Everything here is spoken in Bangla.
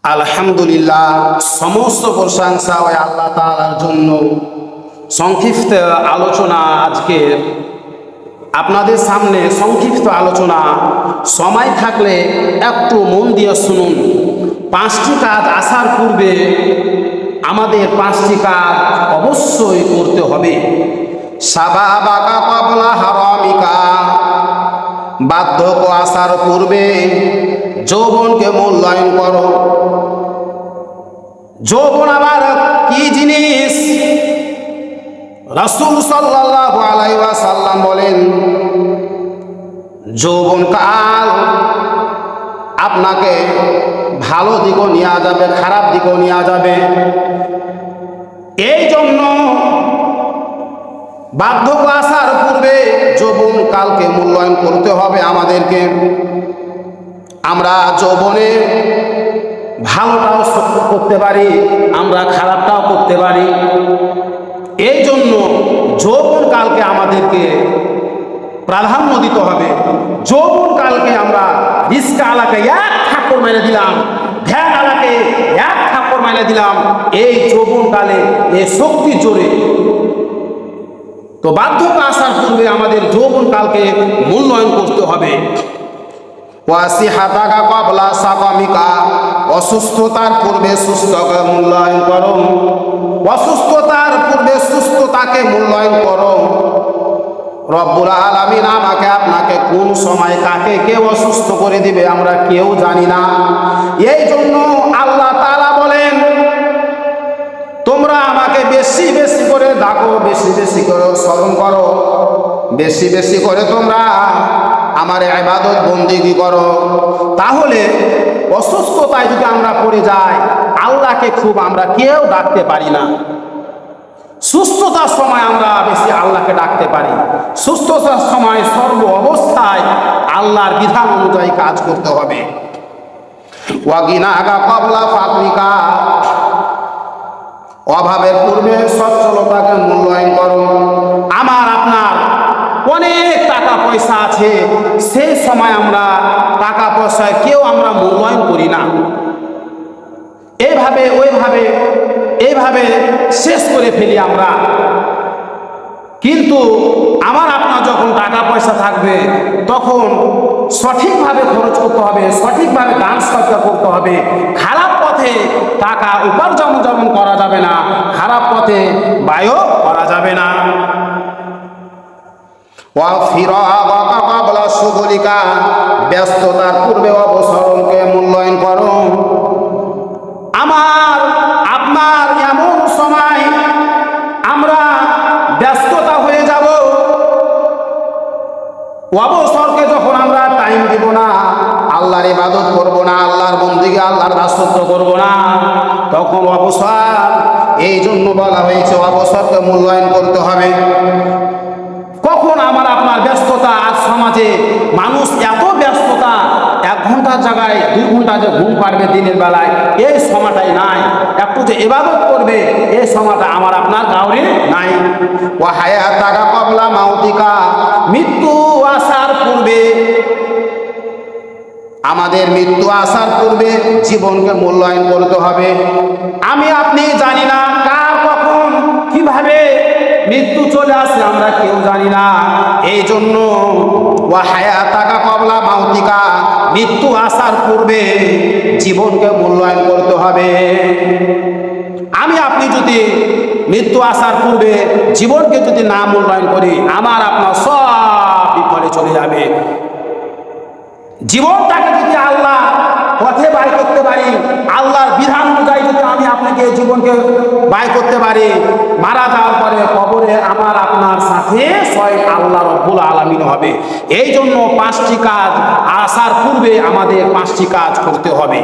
আলহামদুলিল্লাহ, সমস্ত প্রশংসা ওই আল্লাহ তাআলার জন্য। সংক্ষিপ্ত আলোচনা আজকে আপনাদের সামনে সংক্ষিপ্ত আলোচনা। সময় থাকলে একটু মন দিয়ে শুনুন। 5টি কাজ আসার পূর্বে আমাদের 5টি কাজ অবশ্যই করতে হবে। সাবাবাকা ক্বাবলা হারামিকা, বার্ধক্য আসার পূর্বে যৌবনকে মূল্যায়ন করো। যৌবন আবার কি জিনিস? রাসূল সাল্লাল্লাহু আলাইহি ওয়াসাল্লাম বলেন, যৌবন কাল আপনাকে ভালো দিকও নিয়ে যাবে, খারাপ দিকও নিয়ে যাবে। এই জন্য বার্ধক্য আসার পূর্বে যৌবন কালকে মূল্যায়ন করতে হবে আমাদেরকে। আমরা যৌবনে ভালোটাও করতে পারি, আমরা খারাপটাও করতে পারি। এই জন্য যৌবন কালকে আমাদেরকে প্রাধান্য দিতে হবে। যৌবন কালকে আমরা রিস্কা আলাকে এক ঠাকুর মেরে দিলাম, ধ্যান আলাকে এক ঠাকুর মেরে দিলাম, এই যৌবন কালে এই শক্তি জোরে। তো বার্ধক্য আসার পূর্বে আমাদের যৌবন কালকে মূল্যায়ন করতে হবে। ওয়াসিহাতাকা ক্বাবলা সাকামিকা, অসুস্থতার পূর্বে সুস্থকে মূল্যায়ন করো। অসুস্থতার পূর্বে সুস্থতাকে মূল্যায়ন করো। রব্বুল আলামিন আমাকে আপনাকে কোন সময় কাকে কে অসুস্থ করে দিবে আমরা কেউ জানি না। এই জন্য আল্লাহ তাআলা বলেন, তোমরা আমাকে বেশি বেশি করে ডাকো, বেশি বেশি করে স্মরণ করো, বেশি বেশি করে তোমরা আমার ইবাদত বন্দেগী করো। তাহলে অসুস্থতায় যদি আমরা পড়ে যাই, আল্লাহকে খুব আমরা কেউ ডাকতে পারি না। সুস্থতার সময় আমরা বেশি আল্লাহকে ডাকতে পারি। সুস্থতার সময় সর্ব অবস্থায় আল্লাহর বিধান অনুযায়ী কাজ করতে হবে। ওয়াগিনাগা ক্বাবলা ফাকরিকা, অভাবের পূর্বে সচ্ছলতাকে মূল্যায়ন করো। আমার আপনার অনেক টাকা পয়সা আছে, সেই সময় আমরা টাকা পয়সায় কেউ আমরা মূল্যায়ন করি না। এইভাবে ওইভাবে এইভাবে শেষ করে ফেলি আমরা। কিন্তু আমার আপনার যখন টাকা পয়সা থাকবে তখন সঠিকভাবে খরচ করতে হবে, সঠিকভাবে দান সৎকার করতে হবে। খারাপ পথে টাকা উপার্জন যেমন করা যাবে না, খারাপ পথে ব্যয় করা যাবে না। ব্যস্ততার পূর্বে অবসরণকে মূল্যায়ন করো। আমার আপনার এমন সময় আমরা ব্যস্ততা হয়ে যাব, অবসরকে যখন আমরা টাইম দিব না, আল্লাহর ইবাদত করব না, আল্লাহর বন্দেগী আল্লাহর দাসত্ব করব না, তখন অবসর। এই জন্য বলা হয়েছে অবসরকে মূল্যায়ন করতে হবে। কখন আমার আপনার ব্যস্ততা, আজ সমাজে মানুষ এত ব্যস্ততা, 1 ঘন্টার জায়গায় 2 ঘন্টা যে ঘুম পারবে দিনের বেলায়, এই সময়টাই নাই। একটু যে ইবাদত করবে এই সময়টা আমার আপনার কাউরে নাই। ও হায়াতাকা ক্বাবলা মাউতিকা, মৃত্যু আসার পূর্বে, আমাদের মৃত্যু আসার পূর্বে জীবনকে মূল্যায়ন করতে হবে। আমি আপনি জানি না কার কখন কিভাবে মৃত্যু চলে আসে, আমরা কেউ জানি না। এই জন্য ওয়া হায়াতাকা ক্বাবলা মাউতিকা, মৃত্যু আসার পূর্বে জীবনকে মূল্যায়ন করতে হবে। আমি আপনি যদি মৃত্যু আসার পূর্বে জীবনকে যদি না মূল্যায়ন করি, আমার আপনার সব বিফলে চলে যাবে। জীবনটাকে যদি আল্লাহ পথে ব্যয় করতে পারি, আল্লাহর বিধান অনুযায়ী যদি আমি আপনাকে জীবনকে ব্যয় করতে পারি, মারা যাওয়ার পরে কবরে আমার আপনার সাথে স্বয়ং আল্লাহ রব্বুল আলামিন হবে। এই জন্য 5টি কাজ আসার পূর্বে আমাদের 5টি কাজ করতে হবে।